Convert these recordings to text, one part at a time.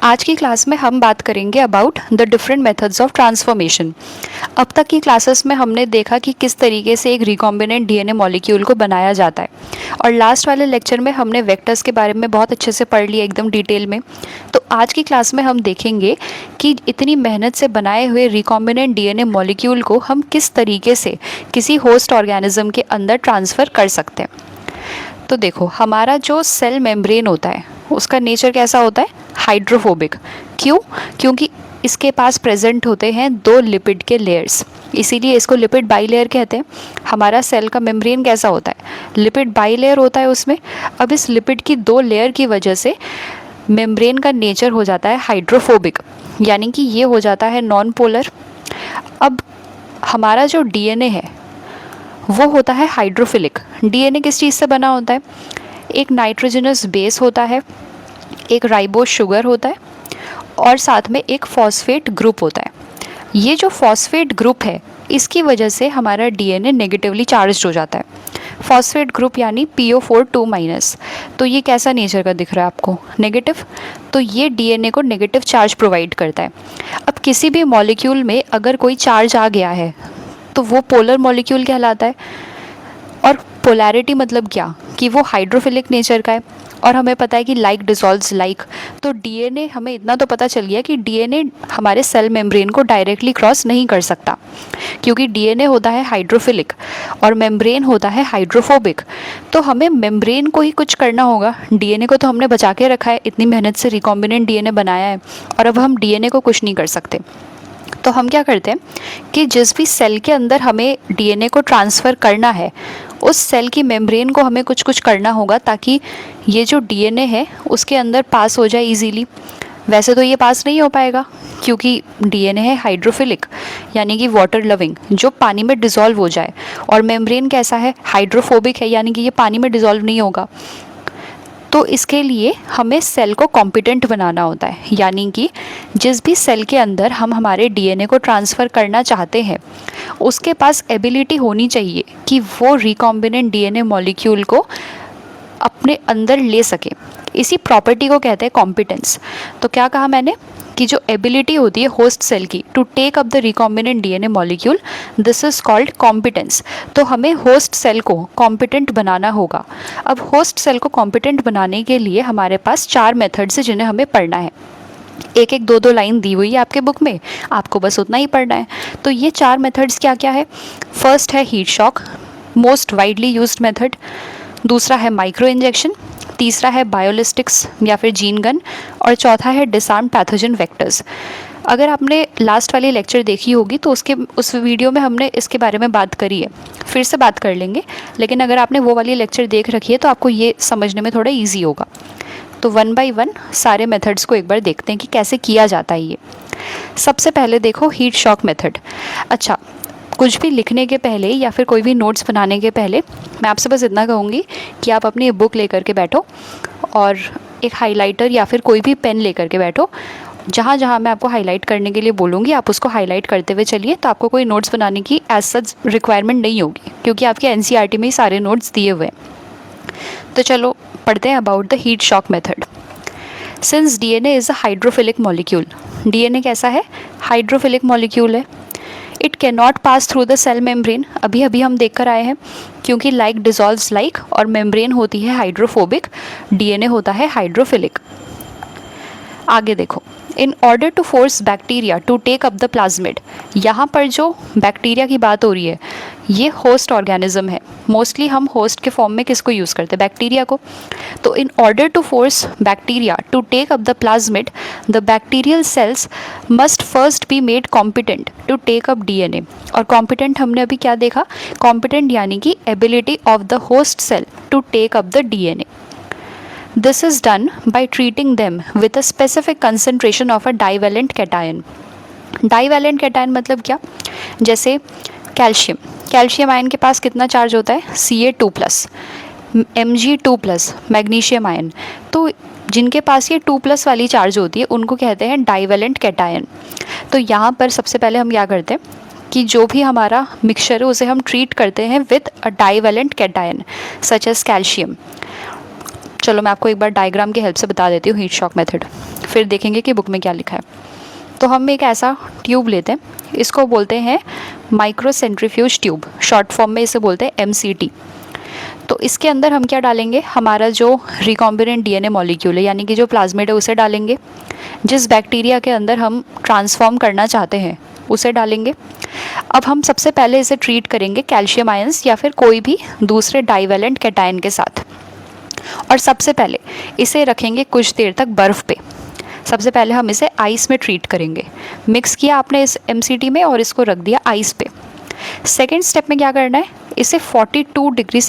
आज की क्लास में हम बात करेंगे about the different methods of transformation. अब तक की क्लासेस में हमने देखा कि किस तरीके से एक रिकॉम्बिनेंट डीएनए मॉलिक्यूल को बनाया जाता है, और लास्ट वाले लेक्चर में हमने वेक्टर्स के बारे में बहुत अच्छे से पढ़ लिया एकदम डिटेल में। तो आज की क्लास में हम देखेंगे कि इतनी मेहनत से बनाए हुए रिकॉम्बिनेंट डीएनए मॉलिक्यूल को हम किस तरीके से किसी होस्ट ऑर्गेनिज्म के अंदर ट्रांसफ़र कर सकते हैं। तो देखो, हमारा जो सेल मेम्ब्रेन होता है उसका नेचर कैसा होता है? हाइड्रोफोबिक। क्यों? क्योंकि इसके पास प्रेजेंट होते हैं दो लिपिड के लेयर्स, इसीलिए इसको लिपिड बाइलेयर कहते हैं। हमारा सेल का मेम्ब्रेन कैसा होता है? लिपिड बाइलेयर होता है उसमें। अब इस लिपिड की दो लेयर की वजह से मेम्ब्रेन का नेचर हो जाता है हाइड्रोफोबिक, यानी कि ये हो जाता है नॉन पोलर। अब हमारा जो डीएनए है वो होता है हाइड्रोफिलिक। डीएनए किस चीज़ से बना होता है? एक नाइट्रोजनस बेस होता है, एक राइबोस शुगर होता है, और साथ में एक फॉस्फेट ग्रुप होता है। ये जो फॉस्फेट ग्रुप है इसकी वजह से हमारा डीएनए नेगेटिवली चार्ज्ड हो जाता है। फॉस्फेट ग्रुप यानी PO4 2-। तो ये कैसा नेचर का दिख रहा है आपको? नेगेटिव। तो ये डीएनए को नेगेटिव चार्ज प्रोवाइड करता है। अब किसी भी मॉलिक्यूल में अगर कोई चार्ज आ गया है तो वो पोलर मॉलिक्यूल कहलाता है। और पोलैरिटी मतलब क्या? कि वो हाइड्रोफिलिक नेचर का है, और हमें पता है कि लाइक डिसॉल्व्स लाइक। तो डीएनए, हमें इतना तो पता चल गया कि डीएनए हमारे सेल मेम्ब्रेन को डायरेक्टली क्रॉस नहीं कर सकता, क्योंकि डीएनए होता है हाइड्रोफिलिक और मेम्ब्रेन होता है हाइड्रोफोबिक। तो हमें मेम्ब्रेन को ही कुछ करना होगा। डीएनए को तो हमने बचा के रखा है, इतनी मेहनत से रिकॉम्बिनेंट डीएनए बनाया है, और अब हम डीएनए को कुछ नहीं कर सकते। तो हम क्या करते हैं कि जिस भी सेल के अंदर हमें डीएनए को ट्रांसफ़र करना है उस सेल की मेम्ब्रेन को हमें कुछ कुछ करना होगा, ताकि ये जो डीएनए है उसके अंदर पास हो जाए इजीली। वैसे तो ये पास नहीं हो पाएगा, क्योंकि डीएनए है हाइड्रोफिलिक यानी कि वाटर लविंग, जो पानी में डिज़ोल्व हो जाए, और मेम्ब्रेन कैसा है? हाइड्रोफोबिक है, यानी कि ये पानी में डिज़ोल्व नहीं होगा। तो इसके लिए हमें सेल को कॉम्पिटेंट बनाना होता है, यानी कि जिस भी सेल के अंदर हम हमारे डीएनए को ट्रांसफ़र करना चाहते हैं उसके पास एबिलिटी होनी चाहिए कि वो रिकॉम्बिनेंट डीएनए मॉलिक्यूल को अपने अंदर ले सके। इसी प्रॉपर्टी को कहते हैं कॉम्पिटेंस। तो क्या कहा मैंने कि जो एबिलिटी होती है होस्ट सेल की to take up the recombinant DNA molecule, this is called competence. तो हमें होस्ट सेल को कॉम्पिटेंट बनाना होगा। अब होस्ट सेल को कॉम्पिटेंट बनाने के लिए हमारे पास 4 मेथड्स हैं जिन्हें हमें पढ़ना है। एक एक 2-2 लाइन दी हुई है आपके बुक में, आपको बस उतना ही पढ़ना है। तो ये 4 मेथड्स क्या क्या है? फर्स्ट है heat shock, most widely used method. दूसरा है माइक्रो इंजेक्शन। तीसरा है बायोलिस्टिक्स या फिर जीन गन। और चौथा है डिसआर्म पैथोजन वेक्टर्स। अगर आपने लास्ट वाली लेक्चर देखी होगी तो उस वीडियो में हमने इसके बारे में बात करी है, फिर से बात कर लेंगे। लेकिन अगर आपने वो वाली लेक्चर देख रखी है तो आपको ये समझने में थोड़ा ईजी होगा। तो 1 बाय 1 सारे मेथड्स को एक बार देखते हैं कि कैसे किया जाता है ये। सबसे पहले देखो हीट शॉक मेथड। अच्छा, कुछ भी लिखने के पहले या फिर कोई भी नोट्स बनाने के पहले मैं आपसे बस इतना कहूँगी कि आप अपनी बुक लेकर के बैठो और एक हाइलाइटर या फिर कोई भी पेन लेकर के बैठो। जहाँ जहाँ मैं आपको हाईलाइट करने के लिए बोलूँगी आप उसको हाईलाइट करते हुए चलिए। तो आपको कोई नोट्स बनाने की एज सच रिक्वायरमेंट नहीं होगी, क्योंकि आपके एनसीईआरटी में ही सारे नोट्स दिए हुए हैं। तो चलो पढ़ते हैं about the heat shock method. Since DNA is a hydrophilic molecule, DNA कैसा है? हाइड्रोफिलिक मॉलिक्यूल है। It can not pass through the cell membrane, अभी अभी हम देख कर आए हैं, क्योंकि लाइक डिजॉल्व्स लाइक, और मेम्ब्रेन होती है हाइड्रोफोबिक, डीएनए होता है हाइड्रोफिलिक। आगे देखो, in order to force bacteria to take up the plasmid, यहाँ पर जो बैक्टीरिया की बात हो रही है ये होस्ट ऑर्गेनिज्म है। मोस्टली हम होस्ट के फॉर्म में किसको यूज़ करते हैं? बैक्टीरिया को। तो in order to force bacteria to take up the plasmid, the bacterial cells must first be made competent to take up DNA. और कॉम्पिटेंट हमने अभी क्या देखा? कॉम्पिटेंट यानी कि ability of the host cell to take up the DNA. This is done by treating them with a specific concentration of a divalent cation. Divalent cation मतलब क्या? जैसे कैल्शियम, कैल्शियम आयन के पास कितना चार्ज होता है? Ca2+, Mg2+, magnesium ion. तो जिनके पास ये 2+ वाली चार्ज होती है उनको कहते हैं डाइवेलेंट कैटायन। तो यहाँ पर सबसे पहले हम क्या करते हैं कि जो भी हमारा मिक्सचर है उसे हम ट्रीट करते हैं with a divalent cation such as calcium. चलो मैं आपको एक बार डायग्राम की हेल्प से बता देती हूँ हीट शॉक मेथड, फिर देखेंगे कि बुक में क्या लिखा है। तो हम एक ऐसा ट्यूब लेते हैं, इसको बोलते हैं micro centrifuge tube, short form में इसे बोलते हैं MCT। तो इसके अंदर हम क्या डालेंगे, हमारा जो रिकॉम्बिनेंट DNA मॉलिक्यूल है यानी कि जो प्लाज्मिड है उसे डालेंगे, जिस बैक्टीरिया के अंदर हम ट्रांसफॉर्म करना चाहते हैं उसे डालेंगे। अब हम सबसे पहले इसे ट्रीट करेंगे कैल्शियम आयंस या फिर कोई भी दूसरे डाइवेलेंट कैटायन के साथ, और सबसे पहले इसे रखेंगे कुछ देर तक बर्फ़ पे। सबसे पहले हम इसे आइस में ट्रीट करेंगे। मिक्स किया आपने इस MCT में और इसको रख दिया आइस पे। सेकेंड स्टेप में क्या करना है, इसे 42 डिग्री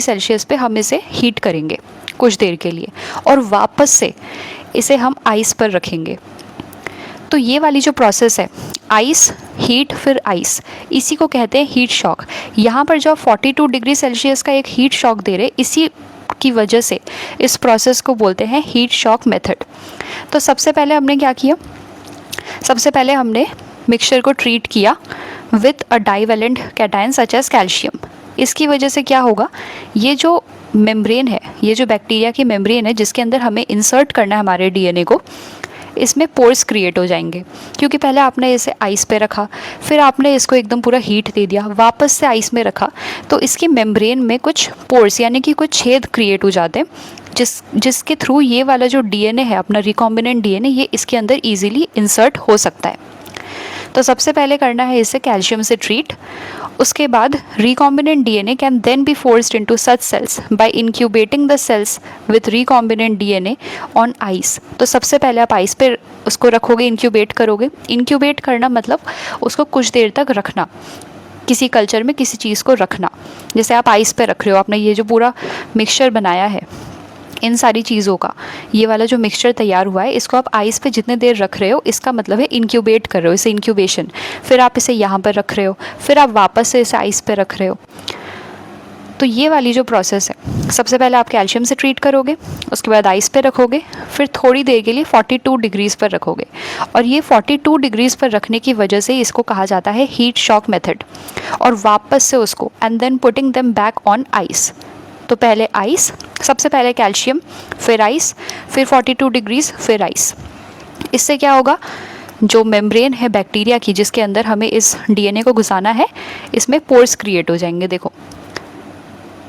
सेल्सियस पे हम इसे हीट करेंगे कुछ देर के लिए, और वापस से इसे हम आइस पर रखेंगे। तो ये वाली जो प्रोसेस है, आइस हीट फिर आइस, इसी को कहते हैं हीट शॉक। यहाँ पर जो 42 डिग्री सेल्सियस का एक हीट शॉक दे रहे, इसी की वजह से इस प्रोसेस को बोलते हैं हीट शॉक मेथड। तो सबसे पहले हमने क्या किया, सबसे पहले हमने मिक्सचर को ट्रीट किया with a divalent cation such as calcium. इसकी वजह से क्या होगा, ये जो मेम्ब्रेन है, ये जो बैक्टीरिया की मेम्ब्रेन है जिसके अंदर हमें इंसर्ट करना है हमारे DNA को, इसमें पोर्स क्रिएट हो जाएंगे, क्योंकि पहले आपने इसे आइस पे रखा, फिर आपने इसको एकदम पूरा हीट दे दिया, वापस से आइस में रखा, तो इसकी मेम्ब्रेन में कुछ पोर्स यानी कि कुछ छेद क्रिएट हो जाते हैं, जिसके थ्रू ये वाला जो DNA है अपना रिकॉम्बिनेंट DNA, ये इसके अंदर ईजिली इंसर्ट हो सकता है। तो सबसे पहले करना है इसे कैल्शियम से ट्रीट। उसके बाद recombinant DNA can then be forced into such cells by incubating the cells with recombinant DNA on ice. तो सबसे पहले आप आइस पे उसको रखोगे, इंक्यूबेट करोगे। इंक्यूबेट करना मतलब उसको कुछ देर तक रखना, किसी कल्चर में किसी चीज़ को रखना। जैसे आप आइस पे रख रहे हो, आपने ये जो पूरा मिक्सचर बनाया है इन सारी चीज़ों का, ये वाला जो मिक्सचर तैयार हुआ है, इसको आप आइस पे जितने देर रख रहे हो, इसका मतलब है इंक्यूबेट कर रहे हो, इसे इंक्यूबेशन। फिर आप इसे यहाँ पर रख रहे हो, फिर आप वापस से इसे आइस पे रख रहे हो। तो ये वाली जो प्रोसेस है, सबसे पहले आप कैल्शियम से ट्रीट करोगे, उसके बाद आइस पे रखोगे, फिर थोड़ी देर के लिए 42 डिग्रीज़ पर रखोगे, और ये 42 डिग्रीज़ पर रखने की वजह से इसको कहा जाता है हीट शॉक मेथड। और वापस से उसको and then putting them back on ice. तो पहले आइस, सबसे पहले कैल्शियम, फिर आइस, फिर 42 डिग्रीज़, फिर आइस। इससे क्या होगा, जो मेम्ब्रेन है बैक्टीरिया की जिसके अंदर हमें इस DNA को घुसाना है, इसमें पोर्स क्रिएट हो जाएंगे। देखो,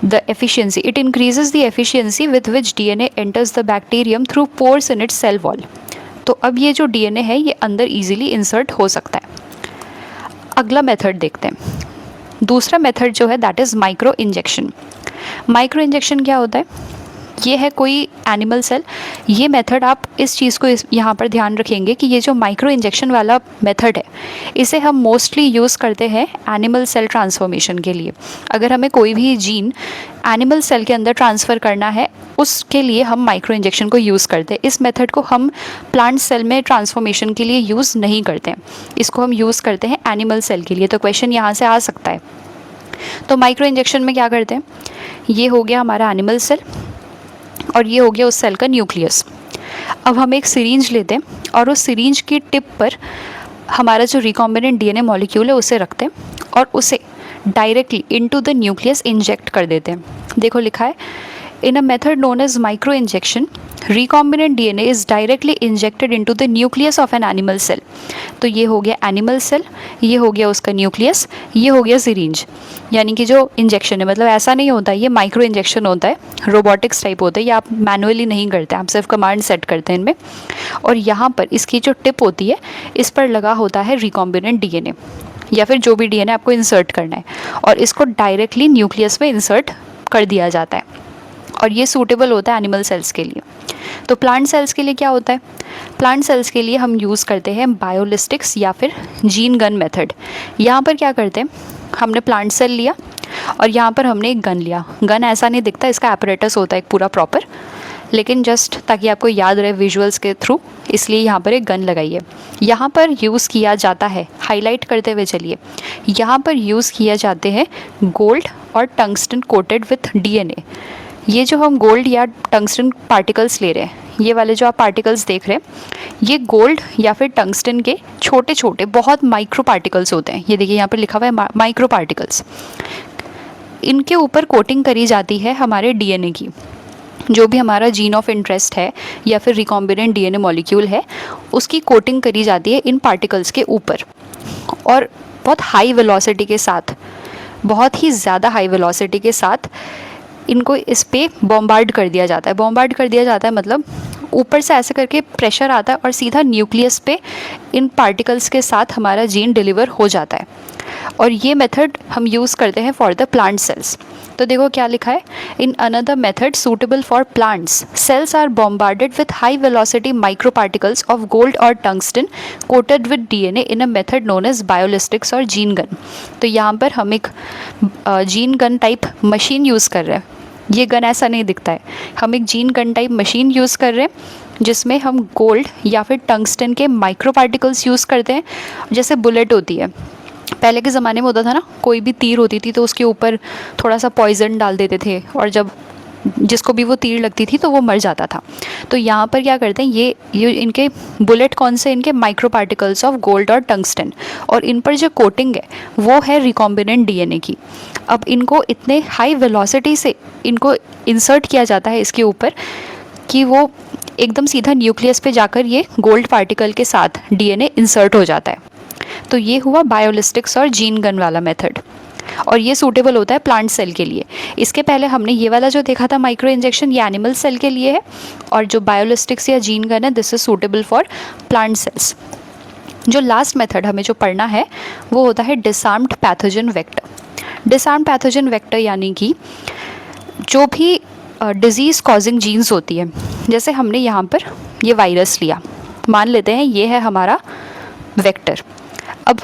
the efficiency, it increases the efficiency with which DNA enters the bacterium through pores in its cell wall. तो अब ये जो DNA है ये अंदर ईजिली इंसर्ट हो सकता है। अगला मेथड देखते हैं। दूसरा मेथड जो है that is micro injection. Micro injection क्या होता है, ये है कोई एनिमल सेल। ये मेथड आप इस चीज़ को यहाँ पर ध्यान रखेंगे कि ये जो माइक्रो इंजेक्शन वाला मेथड है, इसे हम मोस्टली यूज़ करते हैं एनिमल सेल ट्रांसफॉर्मेशन के लिए। अगर हमें कोई भी जीन एनिमल सेल के अंदर ट्रांसफ़र करना है, उसके लिए हम माइक्रो इंजेक्शन को यूज़ करते हैं। इस मेथड को हम प्लांट सेल में ट्रांसफॉर्मेशन के लिए यूज़ नहीं करते हैं, इसको हम यूज़ करते हैं एनिमल सेल के लिए। तो क्वेश्चन यहाँ से आ सकता है। तो माइक्रो इंजेक्शन में क्या करते हैं, ये हो गया हमारा एनिमल सेल और ये हो गया उस सेल का न्यूक्लियस। अब हम एक सिरिंज लेते हैं और उस सिरिंज की टिप पर हमारा जो रिकॉम्बिनेंट DNA मॉलिक्यूल है उसे रखते हैं और उसे directly into the nucleus inject कर देते हैं। देखो लिखा है, in a method known as micro injection recombinant DNA is directly injected into the nucleus of an animal cell। तो ये हो गया एनिमल सेल, ये हो गया उसका न्यूक्लियस, ये हो गया सिरिंज। यानी कि जो इंजेक्शन है, मतलब ऐसा नहीं होता है, ये माइक्रो इंजेक्शन होता है, रोबोटिक्स टाइप होता है, ये आप मैनुअली नहीं करते, आप सिर्फ कमांड सेट करते हैं इनमें। और यहाँ पर इसकी जो टिप होती है, इस पर लगा होता है रिकॉम्बिनेंट DNA या फिर जो भी DNA आपको इंसर्ट करना है, और इसको डायरेक्टली न्यूक्लियस में इंसर्ट कर दिया जाता है। और ये सूटेबल होता है एनिमल सेल्स के लिए। तो प्लांट सेल्स के लिए क्या होता है, प्लांट सेल्स के लिए हम यूज़ करते हैं बायोलिस्टिक्स या फिर जीन गन मेथड। यहाँ पर क्या करते हैं, हमने प्लांट सेल लिया और यहाँ पर हमने एक गन लिया। गन ऐसा नहीं दिखता, इसका एपरेटस होता है एक पूरा प्रॉपर, लेकिन जस्ट ताकि आपको याद रहे विजुअल्स के थ्रू, इसलिए यहाँ पर एक गन लगाई है। यहाँ पर यूज़ किया जाता है, हाईलाइट करते हुए चलिए, यहाँ पर यूज़ किया जाते हैं गोल्ड और टंगस्टन कोटेड विथ DNA। ये जो हम गोल्ड या टंगस्टन पार्टिकल्स ले रहे हैं, ये वाले जो आप पार्टिकल्स देख रहे हैं, ये गोल्ड या फिर टंगस्टन के छोटे छोटे बहुत माइक्रो पार्टिकल्स होते हैं। ये देखिए यहाँ पर लिखा हुआ है माइक्रो पार्टिकल्स। इनके ऊपर कोटिंग करी जाती है हमारे डीएनए की, जो भी हमारा जीन ऑफ इंटरेस्ट है या फिर रिकॉम्बिनेंट डीएनए मॉलिक्यूल है, उसकी कोटिंग करी जाती है इन पार्टिकल्स के ऊपर। और बहुत हाई वेलोसिटी के साथ, बहुत ही ज़्यादा हाई वेलोसिटी के साथ इनको इस पे बॉम्बार्ड कर दिया जाता है। बॉम्बार्ड कर दिया जाता है मतलब ऊपर से ऐसे करके प्रेशर आता है और सीधा न्यूक्लियस पे इन पार्टिकल्स के साथ हमारा जीन डिलीवर हो जाता है। और ये मेथड हम यूज़ करते हैं फॉर द प्लांट सेल्स। तो देखो क्या लिखा है, in another method suitable for plants cells are bombarded with high velocity micro particles of gold और tungsten coated with DNA in a method known as biolistics और gene gun. तो यहाँ पर हम एक gene gun type machine use कर रहे हैं। ये गन ऐसा नहीं दिखता है, हम एक gene gun type machine use कर रहे हैं जिसमें हम गोल्ड या फिर टंगस्टन के माइक्रो पार्टिकल्स यूज़ करते हैं। जैसे बुलेट होती है, पहले के ज़माने में होता था ना, कोई भी तीर होती थी तो उसके ऊपर थोड़ा सा पॉइजन डाल देते थे और जब जिसको भी वो तीर लगती थी तो वो मर जाता था। तो यहाँ पर क्या करते हैं, ये इनके बुलेट कौन से, इनके माइक्रो पार्टिकल्स ऑफ गोल्ड और टंगस्टन, और इन पर जो कोटिंग है वो है रिकॉम्बिनेंट डीएनए की। अब इनको इतने हाई वेलोसिटी से इनको इंसर्ट किया जाता है इसके ऊपर कि वो एकदम सीधा न्यूक्लियस पे जाकर ये गोल्ड पार्टिकल के साथ डीएनए इंसर्ट हो जाता है। तो ये हुआ बायोलिस्टिक्स और जीन गन वाला मेथड, और ये सूटेबल होता है प्लांट सेल के लिए। इसके पहले हमने ये वाला जो देखा था माइक्रो इंजेक्शन, ये एनिमल सेल के लिए है, और जो बायोलिस्टिक्स या जीन गन है this is suitable for plant cells. जो लास्ट मेथड हमें जो पढ़ना है वो होता है disarmed pathogen vector. Disarmed pathogen vector यानी कि जो भी डिजीज़ कॉजिंग जीन्स होती है, जैसे हमने यहाँ पर ये वायरस लिया, मान लेते हैं ये है हमारा वेक्टर। अब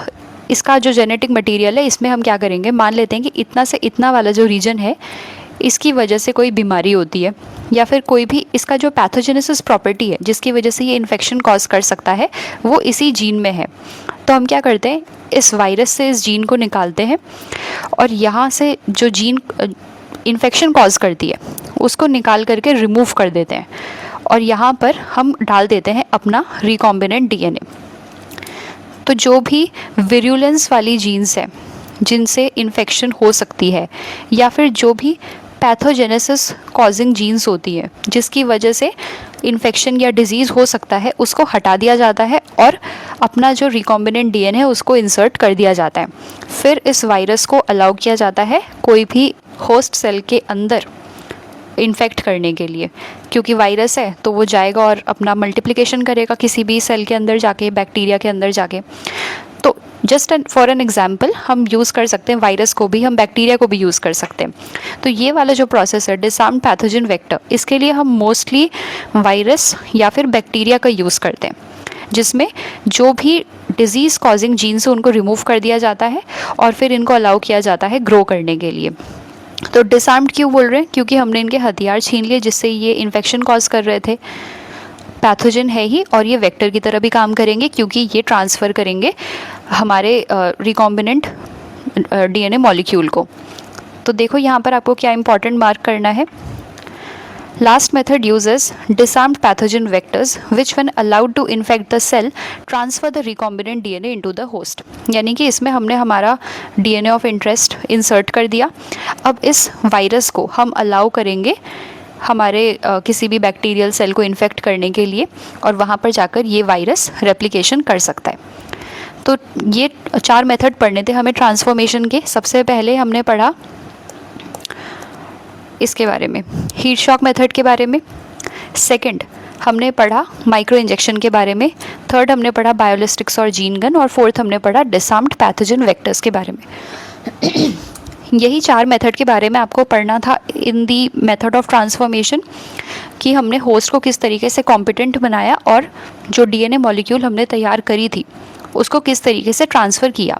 इसका जो जेनेटिक मटेरियल है इसमें हम क्या करेंगे, मान लेते हैं कि इतना से इतना वाला जो रीजन है इसकी वजह से कोई बीमारी होती है, या फिर कोई भी इसका जो पैथोजेनेसिस प्रॉपर्टी है जिसकी वजह से ये इन्फेक्शन कॉज कर सकता है वो इसी जीन में है। तो हम क्या करते हैं, इस वायरस से इस जीन को निकालते हैं और यहाँ से जो जीन इन्फेक्शन कॉज करती है उसको निकाल करके रिमूव कर देते हैं, और यहाँ पर हम डाल देते हैं अपना रिकॉम्बिनेंट डीएनए। तो जो भी विरुलेंस वाली जीन्स है जिनसे इन्फेक्शन हो सकती है, या फिर जो भी पैथोजेनेसिस कॉजिंग जीन्स होती है जिसकी वजह से इन्फेक्शन या डिजीज़ हो सकता है, उसको हटा दिया जाता है और अपना जो रिकॉम्बिनेंट डीएनए है उसको इंसर्ट कर दिया जाता है। फिर इस वायरस को अलाउ किया जाता है कोई भी होस्ट सेल के अंदर इन्फेक्ट करने के लिए, क्योंकि वायरस है तो वो जाएगा और अपना मल्टीप्लिकेशन करेगा किसी भी सेल के अंदर जाके, बैक्टीरिया के अंदर जाके। तो जस्ट फॉर एन एग्जाम्पल हम यूज़ कर सकते हैं वायरस को भी, हम बैक्टीरिया को भी यूज़ कर सकते हैं। तो ये वाला जो प्रोसेस है डिसआर्म्ड पैथोजन वेक्टर, इसके लिए हम मोस्टली वायरस या फिर बैक्टीरिया का यूज़ करते हैं, जिसमें जो भी डिजीज़ कॉजिंग जीन्स है उनको रिमूव कर दिया जाता है और फिर इनको अलाउ किया जाता है ग्रो करने के लिए। तो डिसआर्म्ड क्यों बोल रहे हैं, क्योंकि हमने इनके हथियार छीन लिए जिससे ये इन्फेक्शन कॉज कर रहे थे। पैथोजन है ही, और ये वेक्टर की तरह भी काम करेंगे क्योंकि ये ट्रांसफ़र करेंगे हमारे रिकॉम्बिनेंट डीएनए मॉलिक्यूल को। तो देखो यहाँ पर आपको क्या इंपॉर्टेंट मार्क करना है। Last method uses disarmed pathogen vectors which when allowed to infect the cell transfer the recombinant DNA into the host। यानी कि इसमें हमने हमारा DNA ऑफ इंटरेस्ट इंसर्ट कर दिया। अब इस वायरस को हम अलाउ करेंगे हमारे किसी भी बैक्टीरियल सेल को इन्फेक्ट करने के लिए, और वहाँ पर जाकर ये वायरस रेप्लिकेशन कर सकता है। तो ये 4 मेथड पढ़ने थे हमें ट्रांसफॉर्मेशन के। सबसे पहले हमने पढ़ा इसके बारे में, हीट शॉक मेथड के बारे में। सेकंड हमने पढ़ा माइक्रो इंजेक्शन के बारे में। थर्ड हमने पढ़ा बायोलिस्टिक्स और जीन गन, और फोर्थ हमने पढ़ा डिसआर्म्ड पैथोजन वेक्टर्स के बारे में। यही 4 मेथड के बारे में आपको पढ़ना था इन दी मेथड ऑफ ट्रांसफॉर्मेशन, कि हमने होस्ट को किस तरीके से कॉम्पिटेंट बनाया और जो डीएनए मॉलिक्यूल हमने तैयार करी थी उसको किस तरीके से ट्रांसफ़र किया।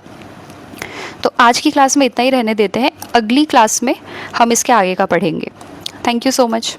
तो आज की क्लास में इतना ही रहने देते हैं, अगली क्लास में हम इसके आगे का पढ़ेंगे। Thank you so much.